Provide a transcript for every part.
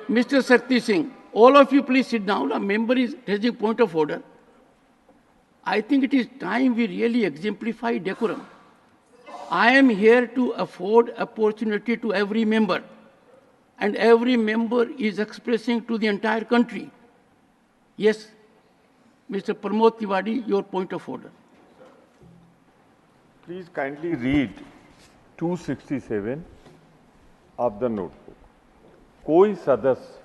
Mr. Sakti Singh, all of you please sit down. A member is raising point of order. I think it is time we really exemplify decorum. I am here to afford opportunity to every member, and every member is expressing to the entire country. Yes, Mr. Pramod Tiwari, your point of order. Please kindly read 267 of the notebook. कोई सदस्य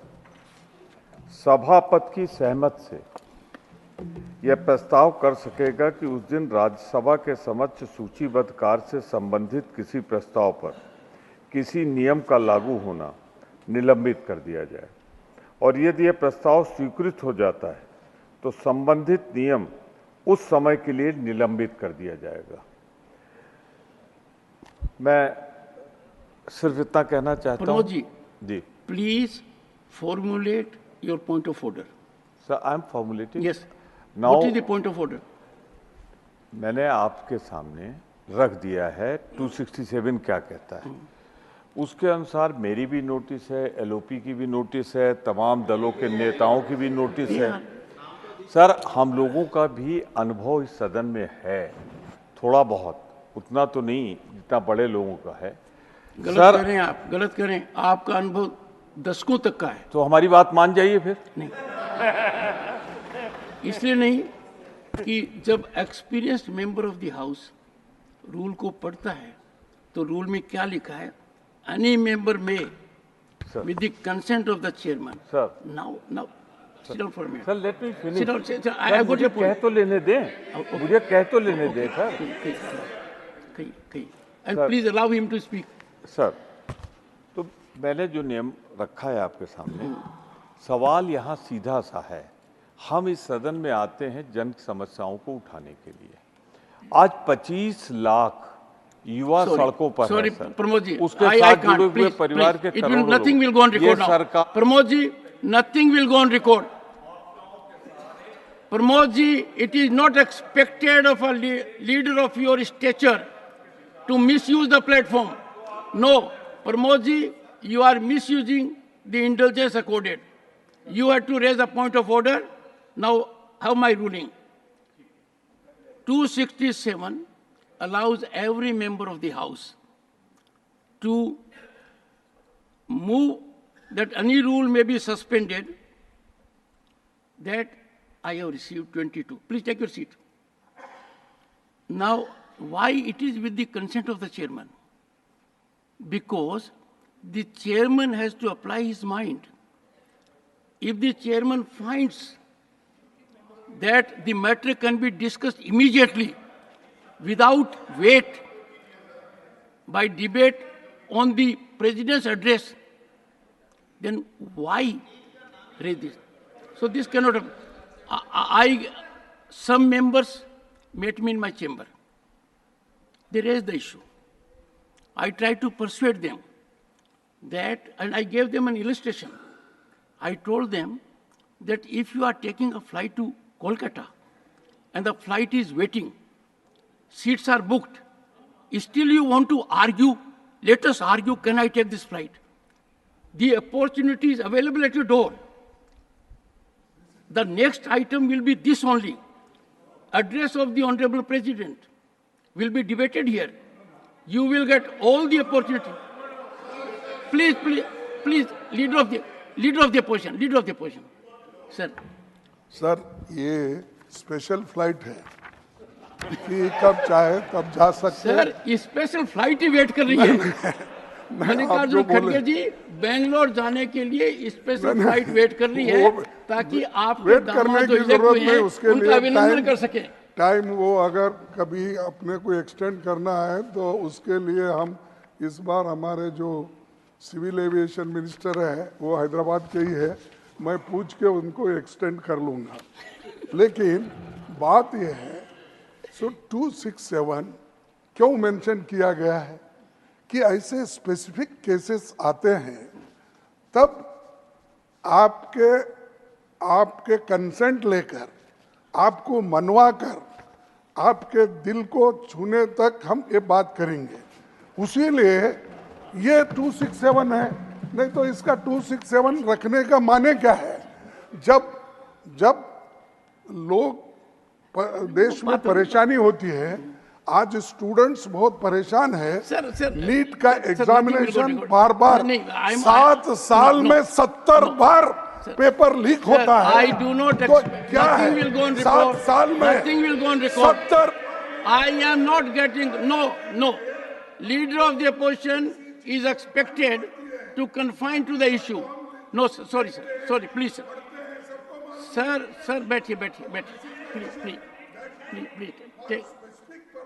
सभापति की सहमत से यह प्रस्ताव कर सकेगा कि उस दिन राज्यसभा के समक्ष सूचीबद्ध कार्य से संबंधित किसी प्रस्ताव पर किसी नियम का लागू होना निलंबित कर दिया जाए, और यदि यह प्रस्ताव स्वीकृत हो जाता है तो संबंधित नियम उस समय के लिए निलंबित कर दिया जाएगा। मैं सिर्फ इतना कहना चाहता हूं। जी, please formulate your point of order. Sir, I am formulating. Yes, now what is the point of order? मैंने आपके सामने रख दिया है 267 क्या कहता है। उसके अनुसार मेरी भी नोटिस है, एलओपी की भी नोटिस है, तमाम दलों के नेताओं की भी नोटिस है। सर, हम लोगों का भी अनुभव इस सदन में है, थोड़ा बहुत, उतना तो नहीं जितना बड़े लोगों का है। गलत कर रहे हैं आप, गलत कर रहे हैं। आपका अनुभव दशकों तक का है। तो हमारी बात मान जाइए फिर। नहीं, इसलिए नहीं कि जब experienced member of the house rule को पढ़ता है तो रूल में क्या लिखा है? एनी मेंबर में with the consent of the chairman. Sir, now sit down for a minute. Sir, let me finish. Sit down, sir, I got your point. कह तो लेने दें, मुझे कह तो लेने दें सर। कहीं and please allow him to speak. Sir, तो मैंने जो नियम रखा है आपके सामने, सवाल यहाँ सीधा सा है। हम इस सदन में आते हैं जन समस्याओं को उठाने के लिए। आज 25 लाख युवा सड़कों पर सॉरी है सर। प्रमोद जी, उसके साथ जुड़े हुए परिवार के करोड़ों लोग। Nothing will go on record now. Pramod ji, nothing will go on record. Pramod ji, it is not expected of a leader of your stature to misuse the platform. No, Pramod ji, you are misusing the indulgence accorded. You had to raise a point of order. Now, have my ruling. 267 allows every member of the House to move that any rule may be suspended. That I have received 22. Please take your seat. Now, why it is with the consent of the chairman? Because the chairman has to apply his mind. If the chairman finds that the matter can be discussed immediately without wait by debate on the president's address, then why raise this? So this cannot happen. Some members met me in my chamber. They raised the issue. I tried to persuade them that, and I gave them an illustration. I told them that if you are taking a flight to Kolkata and the flight is waiting, seats are booked, still you want to argue, let us argue, can I take this flight? The opportunity is available at your door. The next item will be this only. Address of the Honorable President will be debated here. You will get all the opportunity. Please, leader of the opposition. Sir. Sir, ये special flight है कि कब चाहे तब जा सकते हैं। Sir, special flight ही wait कर रही है। मल्लिकार्जुन खड़गे जी बेंगलोर जाने के लिए स्पेशल फ्लाइट वेट कर रही है ताकि आप वेट करने की जरूरत नहीं, उसके लिए अभिनंदन कर सके। टाइम वो अगर कभी अपने को एक्सटेंड करना है तो उसके लिए हम इस बार हमारे जो सिविल एविएशन मिनिस्टर है वो हैदराबाद के ही है, मैं पूछ के उनको एक्सटेंड कर लूँगा। लेकिन बात यह है, सो 267 क्यों मेंशन किया गया है कि ऐसे स्पेसिफिक केसेस आते हैं तब आपके कंसेंट लेकर, आपको मनवा कर, आपके दिल को छूने तक हम ये बात करेंगे। उसी लिए ये 267 है नहीं तो इसका 267 रखने का माने क्या है? जब लोग देश में परेशानी होती है, आज स्टूडेंट्स बहुत परेशान है। सर, नीट का सर, एग्जामिनेशन सर, बार बार नहीं, I'm- 7 साल no, में 70 बार पेपर लीक होता है। I do not तो expect- क्या है? nothing will go on 7 record. साल में Nothing will go on record. 70 I am not getting, no. Leader of the opposition is expected to confine to the issue. No, sir, sorry, please, sir. Sir, बैठिए, please,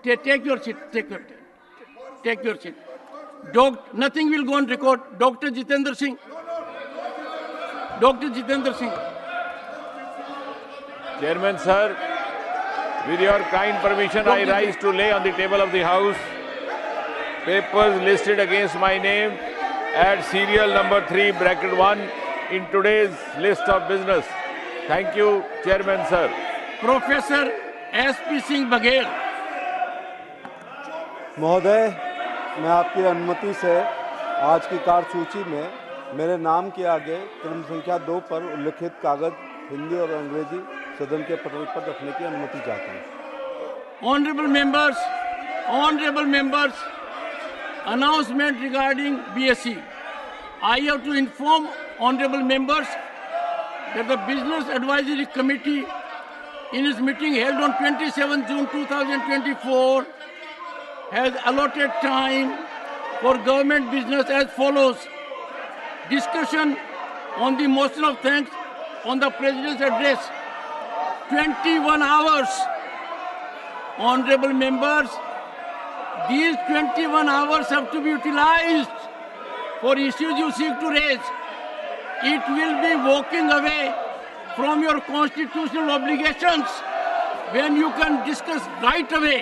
take your seat, take your seat. Nothing will go on record. Dr. Jitendra Singh. Chairman sir, with your kind permission, I rise to lay on the table of the House papers listed against my name at serial number 3, bracket 1 in today's list of business. Thank you, Chairman sir. Professor S.P. Singh Baghel. महोदय, मैं आपकी अनुमति से आज की कार्यसूची में मेरे नाम के आगे क्रम संख्या 2 पर उल्लिखित कागज हिंदी और अंग्रेजी सदन के पटल पर रखने की अनुमति चाहता हूँ। Honorable members, announcement regarding BSc. I have to inform honorable members that the Business Advisory Committee in its meeting held on 27 June 2024 has allotted time for government business as follows. Discussion on the motion of thanks on the President's address, 21 hours. Honorable members, these 21 hours have to be utilized for issues you seek to raise. It will be walking away from your constitutional obligations when you can discuss right away